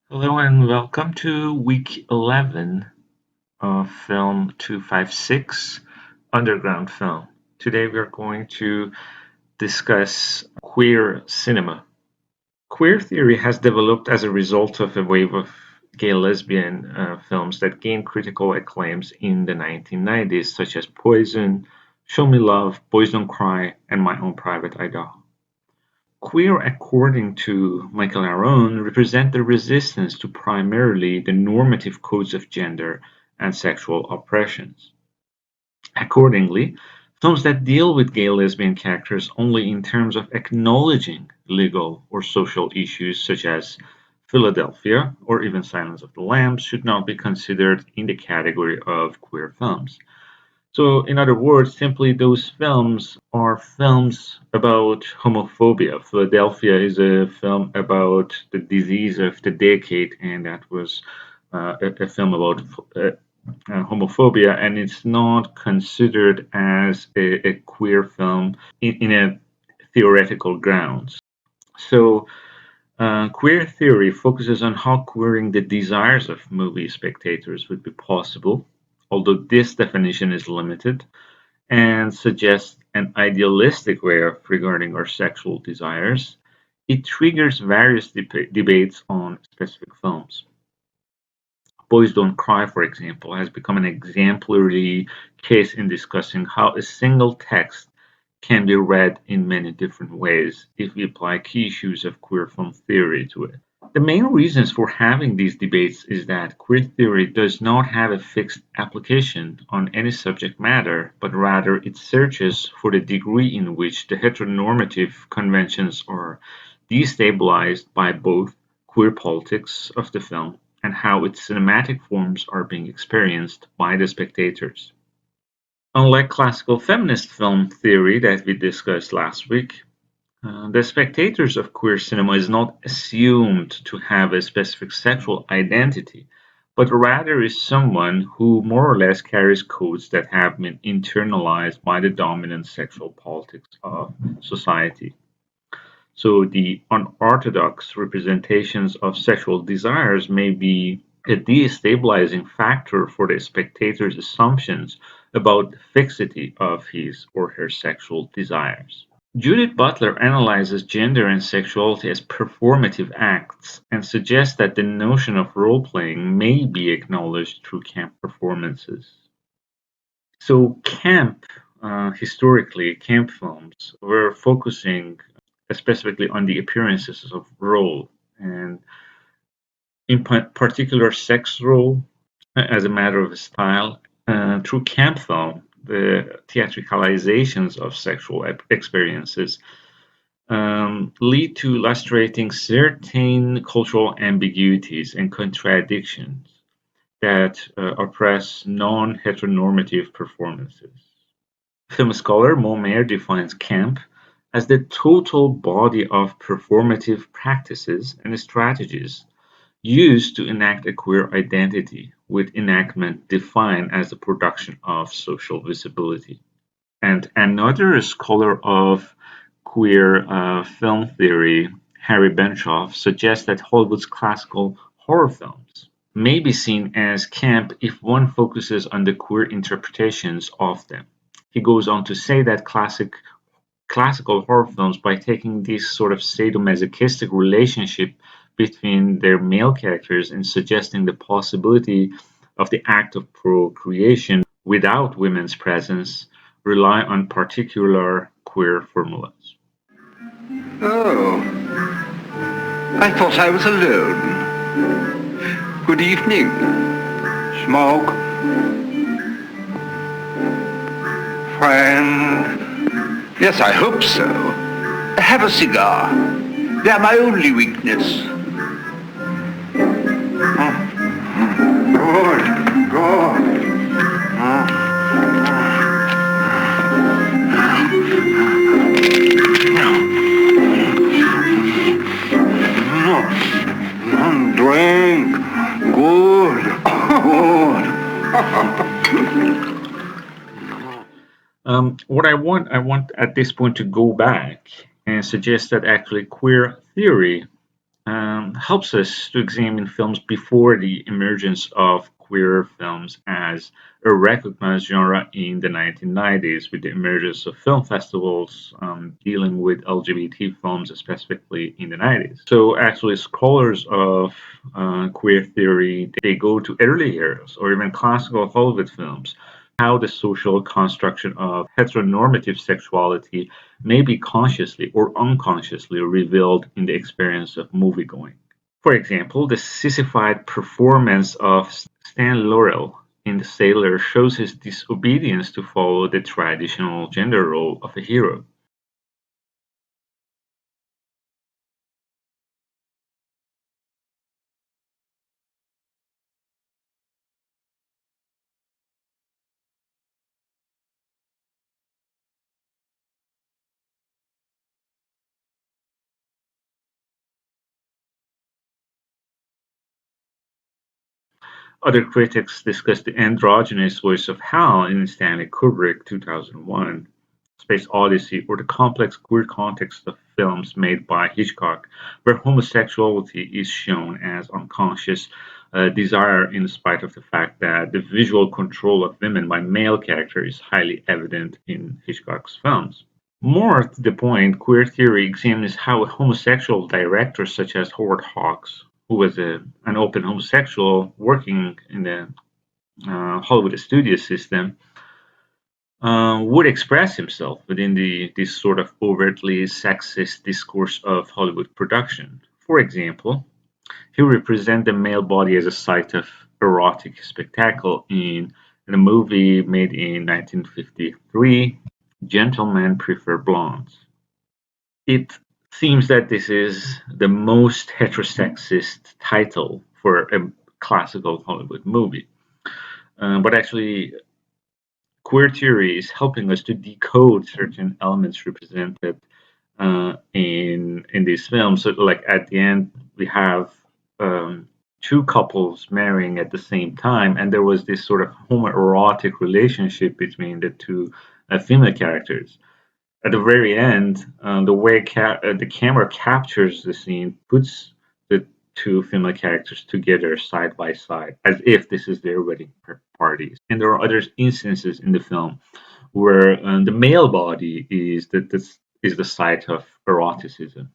Hello and welcome to week 11 of film 256, Underground Film. Today we are going to discuss queer cinema. Queer theory has developed as a result of a wave of gay lesbian films that gained critical acclaims in the 1990s, such as Poison, Show Me Love, Boys Don't Cry, and My Own Private Idaho. Queer, according to Michael Aron, represent the resistance to primarily the normative codes of gender and sexual oppressions. Accordingly, films that deal with gay lesbian characters only in terms of acknowledging legal or social issues such as Philadelphia or even Silence of the Lambs should not be considered in the category of queer films. So, in other words, simply those films are films about homophobia. Philadelphia is a film about the disease of the decade, and that was a film about homophobia, and it's not considered as a queer film in a theoretical grounds. So, queer theory focuses on how queering the desires of movie spectators would be possible, although this definition is limited and suggests an idealistic way of regarding our sexual desires. It triggers various debates on specific films. Boys Don't Cry, for example, has become an exemplary case in discussing how a single text can be read in many different ways if we apply key issues of queer film theory to it. The main reasons for having these debates is that queer theory does not have a fixed application on any subject matter, but rather it searches for the degree in which the heteronormative conventions are destabilized by both queer politics of the film and how its cinematic forms are being experienced by the spectators. Unlike classical feminist film theory that we discussed last week, the spectators of queer cinema is not assumed to have a specific sexual identity, but rather is someone who more or less carries codes that have been internalized by the dominant sexual politics of society. So the unorthodox representations of sexual desires may be a destabilizing factor for the spectator's assumptions about the fixity of his or her sexual desires. Judith Butler analyzes gender and sexuality as performative acts and suggests that the notion of role playing may be acknowledged through camp performances. So, historically, camp films were focusing specifically on the appearances of role and, in particular, sex role as a matter of style. Through camp film, the theatricalizations of sexual experiences lead to illustrating certain cultural ambiguities and contradictions that oppress non-heteronormative performances. Film scholar Mo defines camp as the total body of performative practices and strategies used to enact a queer identity, with enactment defined as the production of social visibility. And another scholar of queer film theory, Harry Benshoff, suggests that Hollywood's classical horror films may be seen as camp if one focuses on the queer interpretations of them. He goes on to say that classical horror films, by taking this sort of sadomasochistic relationship between their male characters and suggesting the possibility of the act of procreation without women's presence, rely on particular queer formulas. Oh, I thought I was alone. Good evening. Smoke? Friend? Yes, I hope so. Have a cigar. They're my only weakness. Good, good. Drink. Good, good. What I want at this point to go back and suggest that actually queer theory helps us to examine films before the emergence of queer films as a recognized genre in the 1990s, with the emergence of film festivals dealing with LGBT films, specifically in the 90s. So, actually, scholars of queer theory they go to early years or even classical Hollywood films how the social construction of heteronormative sexuality may be consciously or unconsciously revealed in the experience of moviegoing. For example, the sissified performance of Stan Laurel in The Sailor shows his disobedience to follow the traditional gender role of a hero. Other critics discussed the androgynous voice of Hal in Stanley Kubrick 2001 Space Odyssey, or the complex queer context of films made by Hitchcock, where homosexuality is shown as unconscious desire in spite of the fact that the visual control of women by male characters is highly evident in Hitchcock's films. More to the point, queer theory examines how a homosexual director such as Howard Hawks, who was an open homosexual working in the Hollywood studio system, would express himself within this sort of overtly sexist discourse of Hollywood production. For example, he represents the male body as a site of erotic spectacle in a movie made in 1953, Gentlemen Prefer Blondes. It seems that this is the most heterosexist title for a classical Hollywood movie. But actually, queer theory is helping us to decode certain elements represented in these films. So, like at the end, we have two couples marrying at the same time, and there was this sort of homoerotic relationship between the two female characters. At the very end, the way the camera captures the scene puts the two female characters together side by side, as if this is their wedding parties. And there are other instances in the film where the male body is the site of eroticism.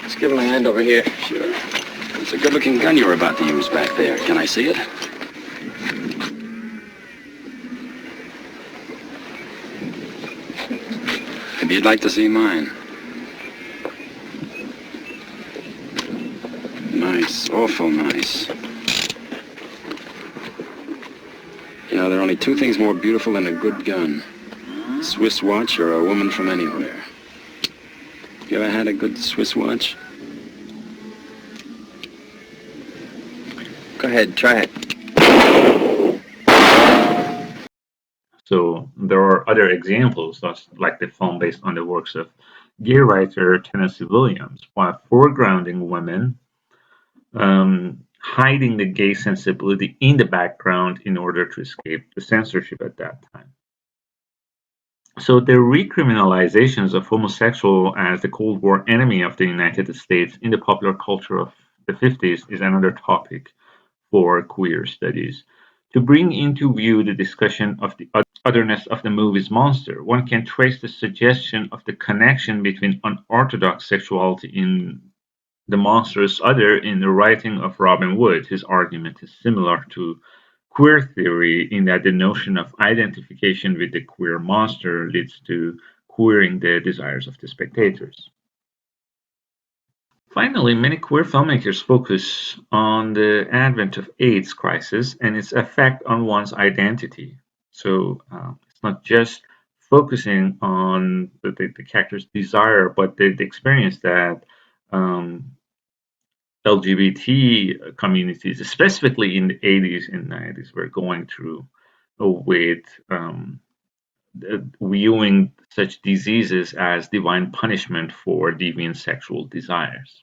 Let's give him a hand over here. Sure. It's a good-looking gun you were about to use back there. Can I see it? Maybe you'd like to see mine. Nice. Awful nice. You know, there are only two things more beautiful than a good gun. A Swiss watch or a woman from anywhere. You ever had a good Swiss watch? Go ahead, try it. So there are other examples, like the film based on the works of gay writer Tennessee Williams, while foregrounding women, hiding the gay sensibility in the background in order to escape the censorship at that time. So the recriminalizations of homosexual as the Cold War enemy of the United States in the popular culture of the 50s is another topic for queer studies. To bring into view the discussion of the otherness of the movie's monster, one can trace the suggestion of the connection between unorthodox sexuality in the monstrous other in the writing of Robin Wood. His argument is similar to queer theory in that the notion of identification with the queer monster leads to queering the desires of the spectators. Finally, many queer filmmakers focus on the advent of AIDS crisis and its effect on one's identity. So it's not just focusing on the character's desire, but the experience that um, LGBT communities, specifically in the 80s and 90s, were going through with viewing such diseases as divine punishment for deviant sexual desires.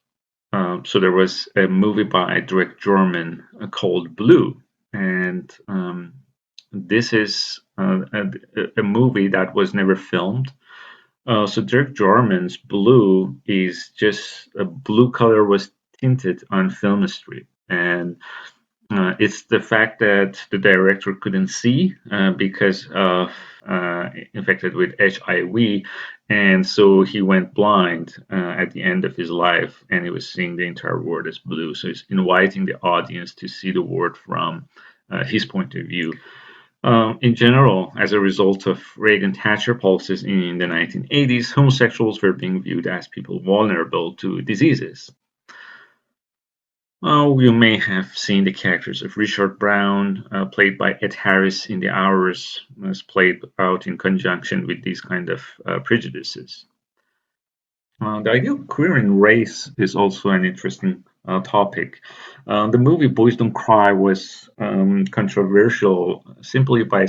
So there was a movie by Dirk Jorman called Blue, and this is a movie that was never filmed, So Dirk Jorman's blue is just a blue color was tinted on filmistry, and it's the fact that the director couldn't see because of infected with HIV, and so he went blind at the end of his life, and he was seeing the entire world as blue. So he's inviting the audience to see the world from his point of view. In general, as a result of Reagan-Thatcher policies in the 1980s, homosexuals were being viewed as people vulnerable to diseases. You may have seen the characters of Richard Brown, played by Ed Harris in The Hours, was played out in conjunction with these kind of prejudices. The idea of queering race is also an interesting topic. The movie Boys Don't Cry was controversial simply by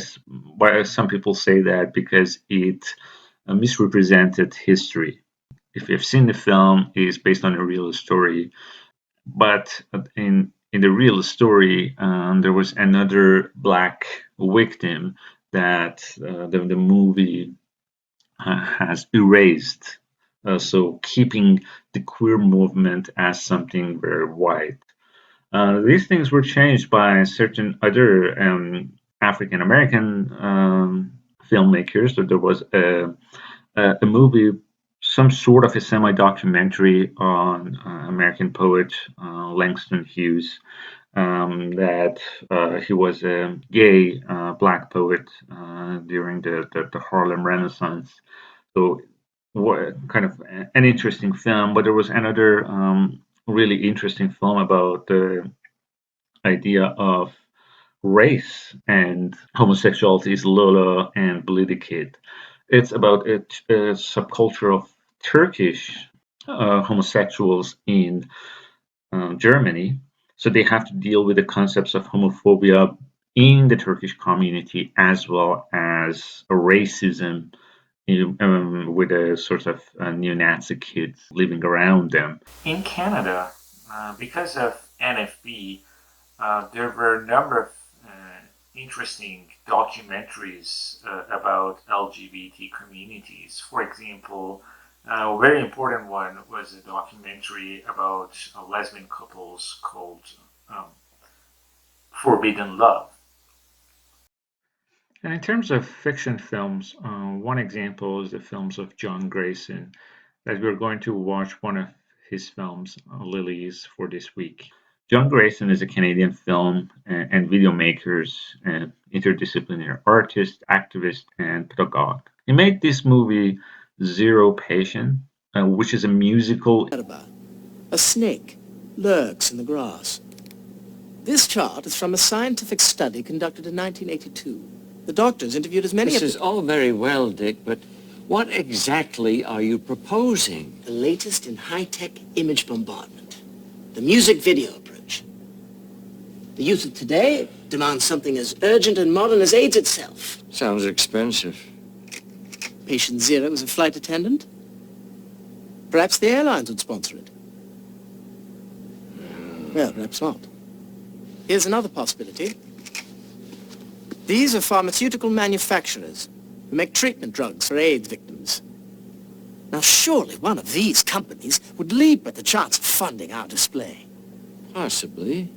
some people say that because it misrepresented history. If you've seen the film, it is based on a real story, but in the real story, there was another black victim that the movie has erased. So keeping the queer movement as something very white. These things were changed by certain other African American filmmakers. So there was a movie, some sort of a semi-documentary on American poet Langston Hughes. That he was a gay black poet during the Harlem Renaissance. So, kind of an interesting film. But there was another really interesting film about the idea of race and homosexuality is Lola and Billy the Kid. It's about a subculture of Turkish homosexuals in Germany. So they have to deal with the concepts of homophobia in the Turkish community as well as racism with a sort of neo-Nazi kids living around them. In Canada, because of NFB, there were a number of interesting documentaries about LGBT communities. For example, a very important one was a documentary about lesbian couples called um, Forbidden Love. And in terms of fiction films, one example is the films of John Grayson, that we're going to watch one of his films, Lilies, for this week. John Grayson is a Canadian film and video maker, and interdisciplinary artist, activist, and pedagogue. He made this movie Zero Patient, which is a musical. A snake lurks in the grass. This chart is from a scientific study conducted in 1982. The doctors interviewed as many This is all very well, Dick, but what exactly are you proposing? The latest in high-tech image bombardment. The music video approach. The youth of today demands something as urgent and modern as AIDS itself. Sounds expensive. Patient Zero is a flight attendant. Perhaps the airlines would sponsor it. Well, perhaps not. Here's another possibility. These are pharmaceutical manufacturers who make treatment drugs for AIDS victims. Now, surely one of these companies would leap at the chance of funding our display. Possibly.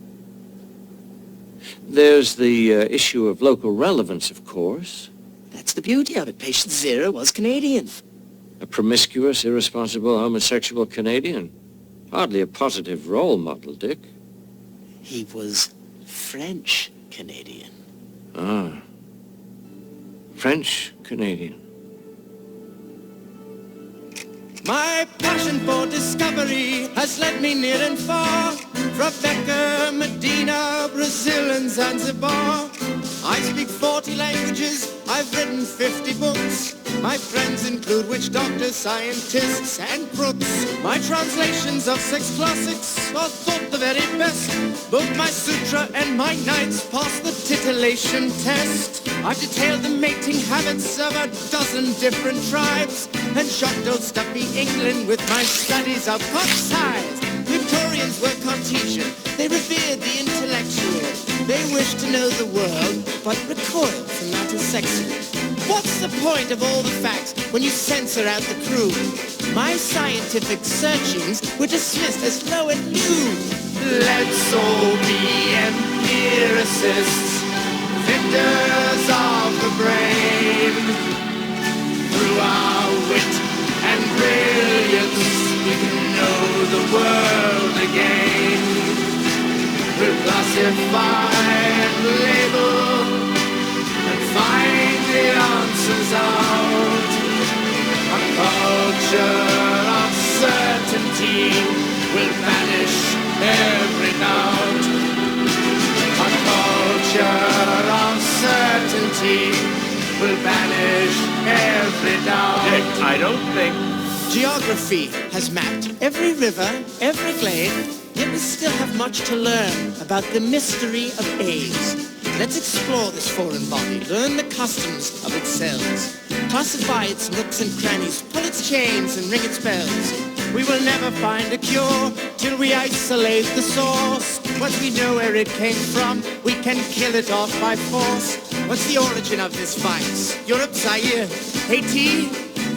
There's the issue of local relevance, of course. That's the beauty of it. Patient Zero was Canadian. A promiscuous, irresponsible, homosexual Canadian. Hardly a positive role model, Dick. He was French Canadian. Ah. French Canadian. My passion for discovery has led me near and far. Rebecca, Medina, Brazil and Zanzibar. I speak 40 languages, I've written 50 books. My friends include witch doctors, scientists and crooks. My translations of 6 classics are thought the very best. Both my sutra and my nights pass the titillation test. I've detailed the mating habits of a dozen different tribes and shocked old stuffy England with my studies of cock size. Victorians were Cartesian, they revered the intellectual. They wished to know the world, but recoiled from that as sexual. What's the point of all the facts when you censor out the crew? My scientific searchings were dismissed as low and new. Let's all be empiricists, victors of the brain. Through our wit and brilliance, we can know the world again. We'll classify and label and find the answers out. A culture of certainty will banish every doubt. A culture of certainty will banish every doubt. Dick, I don't think... Geography has mapped every river, every glade, yet we still have much to learn about the mystery of AIDS. Let's explore this foreign body, learn the customs of its cells, classify its nooks and crannies, pull its chains and ring its bells. We will never find a cure till we isolate the source. Once we know where it came from, we can kill it off by force. What's the origin of this vice? Europe, Zaire, Haiti?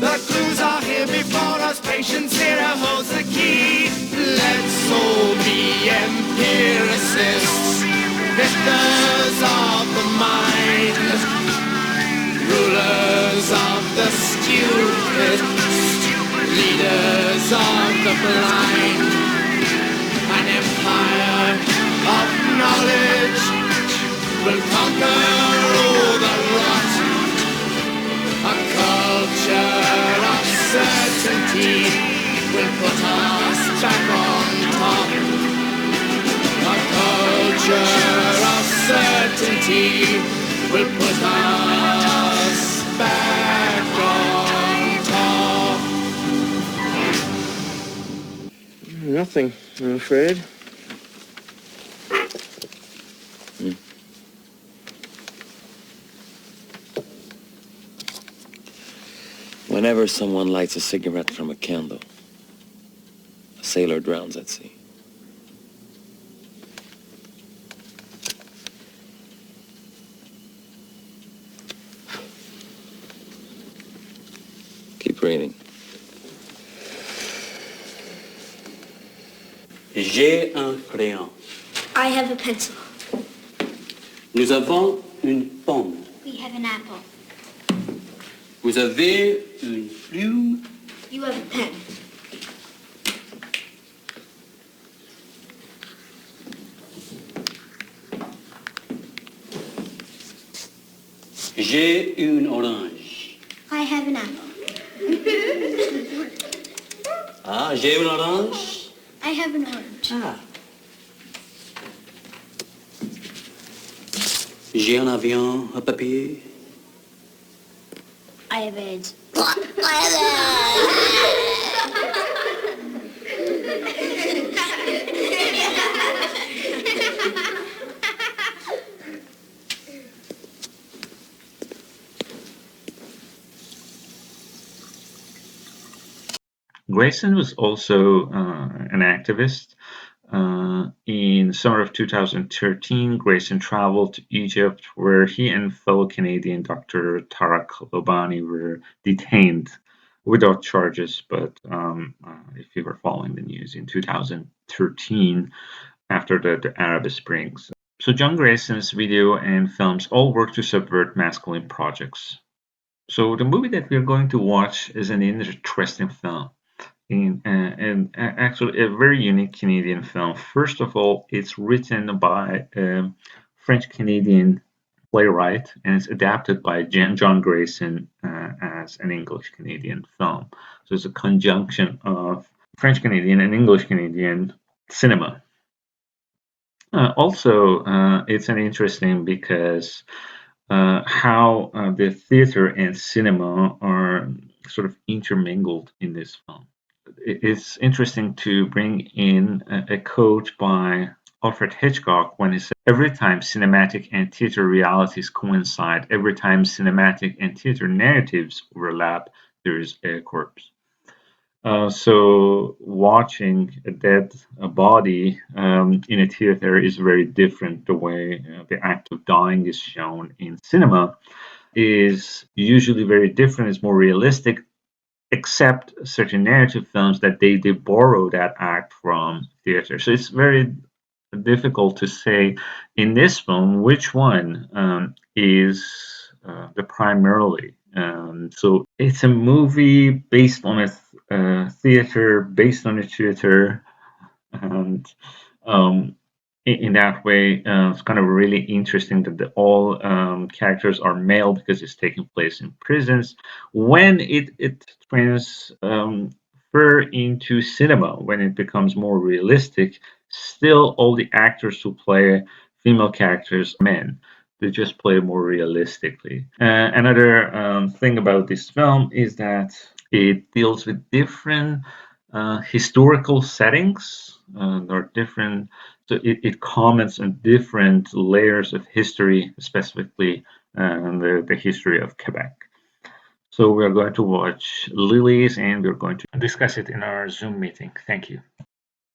The clues are here before us, patient zero holds the key. Let's all be empiricists, victors of the mind, rulers of the stupid, leaders of the blind. An empire of knowledge will conquer all the rot. A culture of certainty will put us back on top. A culture of certainty will put us back on top. Nothing, I'm afraid. Whenever someone lights a cigarette from a candle, a sailor drowns at sea. Keep reading. J'ai un crayon. I have a pencil. Nous avons une pomme. We have an apple. Vous avez une plume. You have a pen. J'ai une orange. I have an apple. Ah, j'ai une orange. I have an orange. Ah. J'ai un avion à papier. I have AIDS. Grayson was also an activist. In summer of 2013, Grayson traveled to Egypt, where he and fellow Canadian Dr. Tarak Lobani were detained without charges. But if you were following the news, in 2013, after the Arab Springs. So John Grayson's video and films all work to subvert masculine projects. So the movie that we're going to watch is an interesting film. And actually a very unique Canadian film. First of all, it's written by a French-Canadian playwright, and it's adapted by John Grayson as an English-Canadian film. So it's a conjunction of French-Canadian and English-Canadian cinema. Also, it's an interesting because how the theater and cinema are sort of intermingled in this film. It's interesting to bring in a quote by Alfred Hitchcock when he said, "Every time cinematic and theater realities coincide, every time cinematic and theater narratives overlap, there is a corpse." So watching a dead body in a theater is very different the way the act of dying is shown in cinema. is usually very different, it's more realistic, except certain narrative films that they borrow that act from theater. So it's very difficult to say in this film which one is the primarily. So it's a movie based on a theater, based on a theater, and um, in that way, it's kind of really interesting that all characters are male because it's taking place in prisons. When it transfer into cinema, when it becomes more realistic, still all the actors who play female characters are men. They just play more realistically. Another thing about this film is that it deals with different historical settings. There are different, so it comments on different layers of history, specifically the history of Quebec. So we're going to watch Lilies and we're going to discuss it in our Zoom meeting. Thank you.